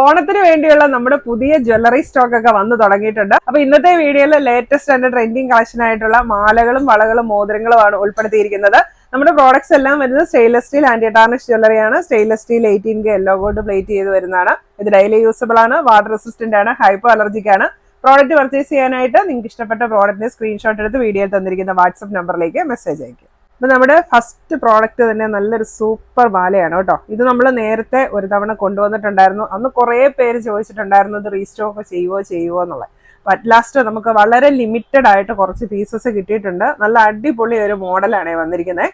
ഓണത്തിന് വേണ്ടിയുള്ള നമ്മുടെ പുതിയ ജ്വല്ലറി സ്റ്റോക്ക് ഒക്കെ വന്നു തുടങ്ങിയിട്ടുണ്ട്. അപ്പൊ ഇന്നത്തെ വീഡിയോയിൽ ലേറ്റസ്റ്റ് ആൻഡ് ട്രെൻഡിങ് കളക്ഷൻ ആയിട്ടുള്ള മാലകളും വളകളും മോതിരങ്ങളുമാണ് ഉൾപ്പെടുത്തിയിരിക്കുന്നത്. നമ്മുടെ പ്രോഡക്ട്സ് എല്ലാം വരുന്നത് സ്റ്റെയിൻലെസ് സ്റ്റീൽ ആന്റി ടാർണിഷ് ജ്വല്ലറിയാണ്. Stainless steel 18K yellow gold plate ചെയ്ത് വരുന്നതാണ്. ഇത് ഡെയിലി യൂസബിൾ ആണ്, വാട്ടർ റെസിസ്റ്റന്റ് ആണ്, ഹൈപ്പോ അലർജിക് ആണ്. പ്രോഡക്റ്റ് പർച്ചേസ് ചെയ്യാനായിട്ട് നിങ്ങൾക്ക് ഇഷ്ടപ്പെട്ട പ്രോഡക്റ്റിന്റെ സ്ക്രീൻഷോട്ട് എടുത്ത് വീഡിയോയിൽ തന്നിരിക്കുന്ന വാട്സ്ആപ്പ് നമ്പറിലേക്ക് മെസ്സേജ് അയക്കും. അപ്പൊ നമ്മുടെ ഫസ്റ്റ് പ്രോഡക്റ്റ് തന്നെ നല്ലൊരു സൂപ്പർ മാലയാണ് കേട്ടോ. ഇത് നമ്മൾ നേരത്തെ ഒരു തവണ കൊണ്ടുവന്നിട്ടുണ്ടായിരുന്നു. അന്ന് കുറേ പേര് ചോദിച്ചിട്ടുണ്ടായിരുന്നു ഇത് റീസ്റ്റോക്ക് ചെയ്യുവോ എന്നുള്ളത്. അപ്പൊ അറ്റ് ലാസ്റ്റ് നമുക്ക് വളരെ ലിമിറ്റഡ് ആയിട്ട് കുറച്ച് പീസസ് കിട്ടിയിട്ടുണ്ട്. നല്ല അടിപൊളി ഒരു മോഡലാണ് വന്നിരിക്കുന്നത്.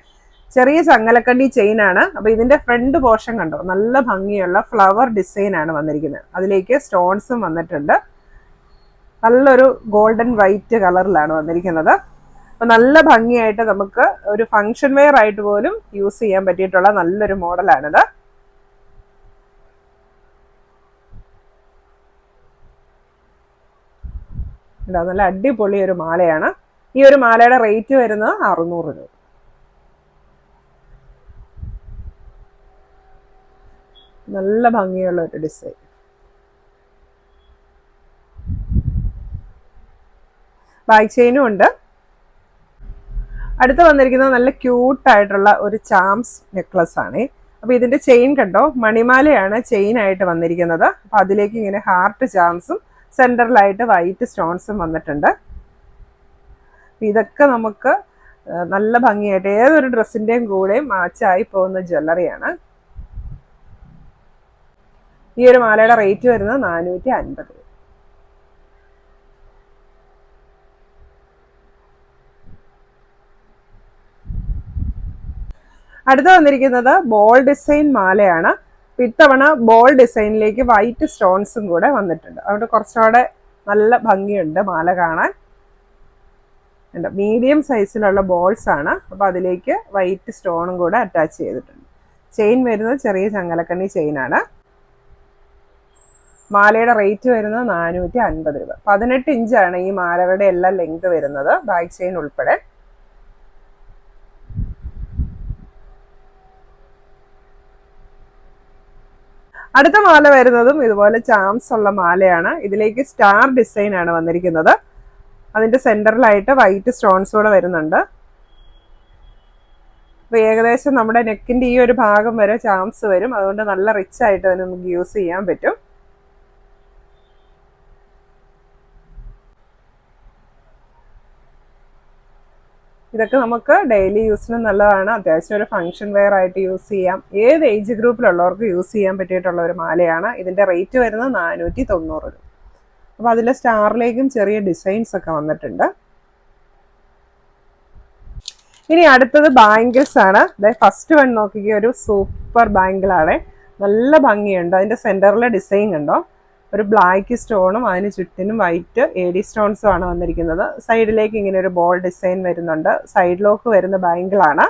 ചെറിയ ചങ്ങലക്കണ്ടി ചെയിൻ ആണ്. അപ്പൊ ഇതിന്റെ ഫ്രണ്ട് പോർഷൻ കണ്ടോ, നല്ല ഭംഗിയുള്ള ഫ്ലവർ ഡിസൈൻ ആണ് വന്നിരിക്കുന്നത്. അതിലേക്ക് സ്റ്റോൺസും വന്നിട്ടുണ്ട്. നല്ലൊരു ഗോൾഡൻ വൈറ്റ് കളറിലാണ് വന്നിരിക്കുന്നത്. അപ്പൊ നല്ല ഭംഗിയായിട്ട് നമുക്ക് ഒരു ഫംഗ്ഷൻ വെയർ ആയിട്ട് പോലും യൂസ് ചെയ്യാൻ പറ്റിയിട്ടുള്ള നല്ലൊരു മോഡലാണിത്. നല്ല അടിപൊളി ഒരു മാലയാണ്. ഈ ഒരു മാലയുടെ റേറ്റ് വരുന്നത് 600 രൂപ. നല്ല ഭംഗിയുള്ള ഒരു ഡിസൈൻ. ബാക്ക് ചെയിനും ഉണ്ട്. അടുത്ത് വന്നിരിക്കുന്നത് നല്ല ക്യൂട്ടായിട്ടുള്ള ഒരു ചാംസ് നെക്ലസ് ആണ്. അപ്പൊ ഇതിന്റെ ചെയിൻ കണ്ടോ, മണിമാലയാണ് ചെയിൻ ആയിട്ട് വന്നിരിക്കുന്നത്. അപ്പൊ അതിലേക്ക് ഇങ്ങനെ ഹാർട്ട് ചാംസും സെന്ററിലായിട്ട് വൈറ്റ് സ്റ്റോൺസും വന്നിട്ടുണ്ട്. ഇതൊക്കെ നമുക്ക് നല്ല ഭംഗിയായിട്ട് ഏതൊരു ഡ്രസ്സിന്റെയും കൂടെയും മാച്ചായി പോകുന്ന ജ്വല്ലറിയാണ്. ഈ ഒരു മാലയുടെ റേറ്റ് വരുന്നത് 450 രൂപ. അടുത്ത് വന്നിരിക്കുന്നത് ബോൾ ഡിസൈൻ മാലയാണ്. ഇത്തവണ ബോൾ ഡിസൈനിലേക്ക് വൈറ്റ് സ്റ്റോൺസും കൂടെ വന്നിട്ടുണ്ട്. അവിടെ കുറച്ചുകൂടെ നല്ല ഭംഗിയുണ്ട് മാല കാണാൻ. മീഡിയം സൈസിലുള്ള ബോൾസ് ആണ്. അപ്പൊ അതിലേക്ക് വൈറ്റ് സ്റ്റോണും കൂടെ അറ്റാച്ച് ചെയ്തിട്ടുണ്ട്. ചെയിൻ വരുന്നത് ചെറിയ ചങ്ങലക്കണ്ണി ചെയിനാണ്. മാലയുടെ റേറ്റ് വരുന്നത് 450 രൂപ. 18 ഇഞ്ചാണ് ഈ മാലകളുടെ എല്ലാം ലെങ്ത് വരുന്നത്, ബാക്ക് ചെയിൻ ഉൾപ്പെടെ. അടുത്ത മാല വരുന്നതും ഇതുപോലെ ചാംസ് ഉള്ള മാലയാണ്. ഇതിലേക്ക് സ്റ്റാർ ഡിസൈൻ ആണ് വന്നിരിക്കുന്നത്. അതിന്റെ സെന്ററിലായിട്ട് വൈറ്റ് സ്റ്റോൺസ് കൂടെ വരുന്നുണ്ട്. അപ്പൊ ഏകദേശം നമ്മുടെ നെക്കിന്റെ ഈ ഒരു ഭാഗം വരെ ചാംസ് വരും. അതുകൊണ്ട് നല്ല റിച്ച് ആയിട്ട് തന്നെ നമുക്ക് യൂസ് ചെയ്യാൻ പറ്റും. ഇതൊക്കെ നമുക്ക് ഡെയിലി യൂസിന് നല്ലതാണ്. അത്യാവശ്യം ഒരു ഫംഗ്ഷൻ വെയർ ആയിട്ട് യൂസ് ചെയ്യാം. ഏത് ഏജ് ഗ്രൂപ്പിലുള്ളവർക്ക് യൂസ് ചെയ്യാൻ പറ്റിയിട്ടുള്ള ഒരു മാലയാണ്. ഇതിന്റെ റേറ്റ് വരുന്നത് 490 രൂപ. അപ്പൊ അതിലെ സ്റ്റാറിലേക്കും ചെറിയ ഡിസൈൻസ് ഒക്കെ വന്നിട്ടുണ്ട്. ഇനി അടുത്തത് ബാംഗിൾസ് ആണ്. ഫസ്റ്റ് വൺ നോക്കിയ ഒരു സൂപ്പർ ബാംഗിളാണ്. നല്ല ഭംഗിയുണ്ട്. അതിന്റെ സെന്ററിലെ ഡിസൈൻ കണ്ടോ, ഒരു ബ്ലാക്ക് സ്റ്റോണും അതിന് ചുറ്റിനും വൈറ്റ് AD സ്റ്റോൺസും ആണ് വന്നിരിക്കുന്നത്. സൈഡിലേക്ക് ഇങ്ങനെ ഒരു ബോൾ ഡിസൈൻ വരുന്നുണ്ട്. സൈഡ് ലോക്ക് വരുന്ന ബാംഗിളാണ്.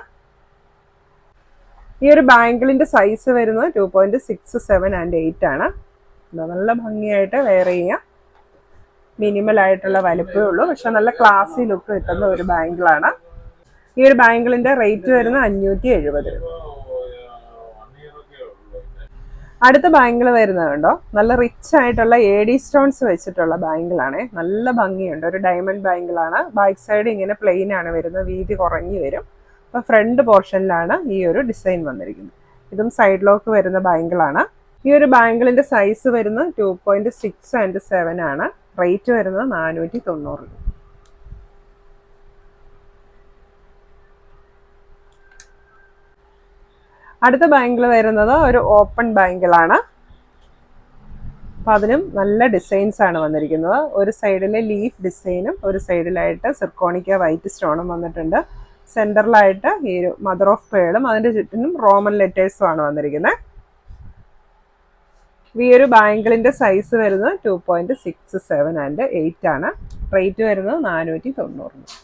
ഈ ഒരു ബാംഗിളിന്റെ സൈസ് വരുന്നത് 2.67 and 8 ആണ്. നല്ല ഭംഗിയായിട്ട് വെയർ ചെയ്യാം. മിനിമൽ ആയിട്ടുള്ള വലിപ്പമേ ഉള്ളൂ, പക്ഷെ നല്ല ക്ലാസി ലുക്ക് കിട്ടുന്ന ഒരു ബാംഗിളാണ്. ഈ ഒരു ബാംഗിളിന്റെ റേറ്റ് വരുന്നത് 570 രൂപ. അടുത്ത ബാംഗിൾ വരുന്നത് കണ്ടോ, നല്ല റിച്ച് ആയിട്ടുള്ള AD സ്റ്റോൺസ് വെച്ചിട്ടുള്ള ബാംഗിളാണ്. നല്ല ഭംഗിയുണ്ട്. ഒരു ഡയമണ്ട് ബാംഗിളാണ്. ബാക്ക് സൈഡ് ഇങ്ങനെ പ്ലെയിൻ ആണ് വരുന്നത്, വീതി കുറഞ്ഞു വരും. അപ്പൊ ഫ്രണ്ട് പോർഷനിലാണ് ഈ ഒരു ഡിസൈൻ വന്നിരിക്കുന്നത്. ഇതും സൈഡ് ലോക്ക് വരുന്ന ബാംഗിളാണ്. ഈ ഒരു ബാംഗിളിന്റെ സൈസ് വരുന്നത് 2.6 and 7 ആണ്. റേറ്റ് വരുന്നത് 490 രൂപ. അടുത്ത ബാംഗിൾ വരുന്നത് ഒരു ഓപ്പൺ ബാംഗിളാണ്. അപ്പൊ അതിനും നല്ല ഡിസൈൻസ് ആണ് വന്നിരിക്കുന്നത്. ഒരു സൈഡിലെ ലീഫ് ഡിസൈനും ഒരു സൈഡിലായിട്ട് സിർക്കോണിക്ക വൈറ്റ് സ്റ്റോണും വന്നിട്ടുണ്ട്. സെന്ററിലായിട്ട് ഈ ഒരു മദർ ഓഫ് പേളും അതിന്റെ ചുറ്റിനും റോമൻ ലെറ്റേഴ്സും ആണ് വന്നിരിക്കുന്നത്. ഈ ഒരു ബാംഗിളിന്റെ സൈസ് വരുന്നത് 2.67 and 8 ആണ്. റേറ്റ് വരുന്നത് 490.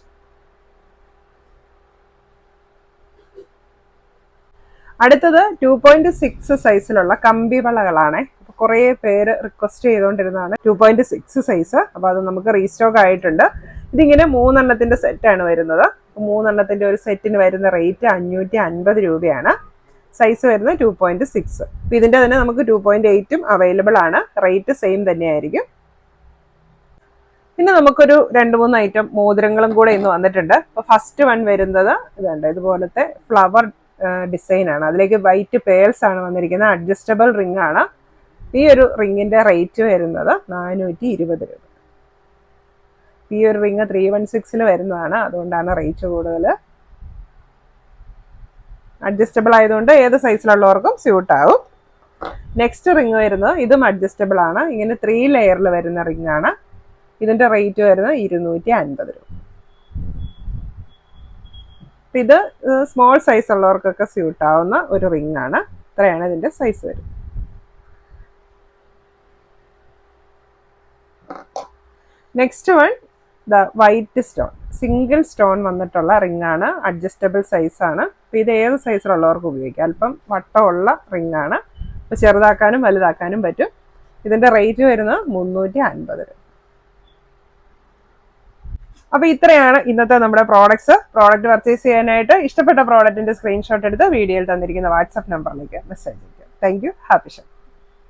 അടുത്തത് 2.6 സൈസിലുള്ള കമ്പി വളകളാണ്. കുറേ പേര് റിക്വസ്റ്റ് ചെയ്തുകൊണ്ടിരുന്നതാണ് 2.6 സൈസ്. അപ്പൊ അത് നമുക്ക് റീസ്റ്റോക്ക് ആയിട്ടുണ്ട്. ഇതിങ്ങനെ 3 എണ്ണത്തിന്റെ സെറ്റാണ് വരുന്നത്. 3 എണ്ണത്തിന്റെ ഒരു സെറ്റിന് വരുന്ന റേറ്റ് 550 രൂപയാണ്. സൈസ് വരുന്നത് 2.6. ഇതിന്റെ തന്നെ നമുക്ക് 2.8 അവൈലബിൾ ആണ്. റേറ്റ് സെയിം തന്നെയായിരിക്കും. പിന്നെ നമുക്കൊരു 2-3 ഐറ്റം മോതിരങ്ങളും കൂടെ ഇന്ന് വന്നിട്ടുണ്ട്. അപ്പോൾ ഫസ്റ്റ് വൺ വരുന്നത് ഇതുണ്ട്, ഇതുപോലത്തെ ഫ്ലവർ ഡിസൈൻ ആണ്. അതിലേക്ക് വൈറ്റ് പേൾസ് ആണ് വന്നിരിക്കുന്നത്. അഡ്ജസ്റ്റബിൾ റിംഗ് ആണ്. ഈ ഒരു റിങ്ങിന്റെ റേറ്റ് വരുന്നത് 420 രൂപ. ഈ ഒരു റിങ് 316 വരുന്നതാണ്, അതുകൊണ്ടാണ് റേറ്റ് കൂടുതൽ. അഡ്ജസ്റ്റബിൾ ആയതുകൊണ്ട് ഏത് സൈസിലുള്ളവർക്കും സ്യൂട്ട് ആവും. നെക്സ്റ്റ് റിങ് വരുന്നത് ഇതും അഡ്ജസ്റ്റബിൾ ആണ്. ഇങ്ങനെ 3 ലെയറിൽ വരുന്ന റിംഗ് ആണ്. ഇതിന്റെ റേറ്റ് വരുന്നത് 250 രൂപ. ഇത് സ്മോൾ സൈസ് ഉള്ളവർക്കൊക്കെ സ്യൂട്ട് ആവുന്ന ഒരു റിംഗ് ആണ്. ഇത്രയാണ് ഇതിന്റെ സൈസ് വരുന്നത്. Next one white stone, single stone വന്നിട്ടുള്ള റിംഗ് ആണ്. അഡ്ജസ്റ്റബിൾ സൈസ് ആണ്. അപ്പോൾ ഇത് ഏത് സൈസിലുള്ളവർക്ക് ഉപയോഗിക്കാം. അല്പം വട്ടമുള്ള റിംഗ് ആണ്. അപ്പോൾ ചെറുതാക്കാനും വലുതാക്കാനും പറ്റും. ഇതിന്റെ റേറ്റ് വരുന്നത് 350 രൂപ. അപ്പോൾ ഇത്രയാണ് ഇന്നത്തെ നമ്മുടെ പ്രോഡക്റ്റ് പർച്ചേസ് ചെയ്യാനായിട്ട് ഇഷ്ടപ്പെട്ട പ്രോഡക്റ്റിന്റെ സ്ക്രീൻഷോട്ട് എടുത്ത് വീഡിയോയിൽ തന്നിരിക്കുന്ന വാട്സ്ആപ്പ് നമ്പറിലേക്ക് മെസ്സേജ് ചെയ്യുക. Thank you. Happy show.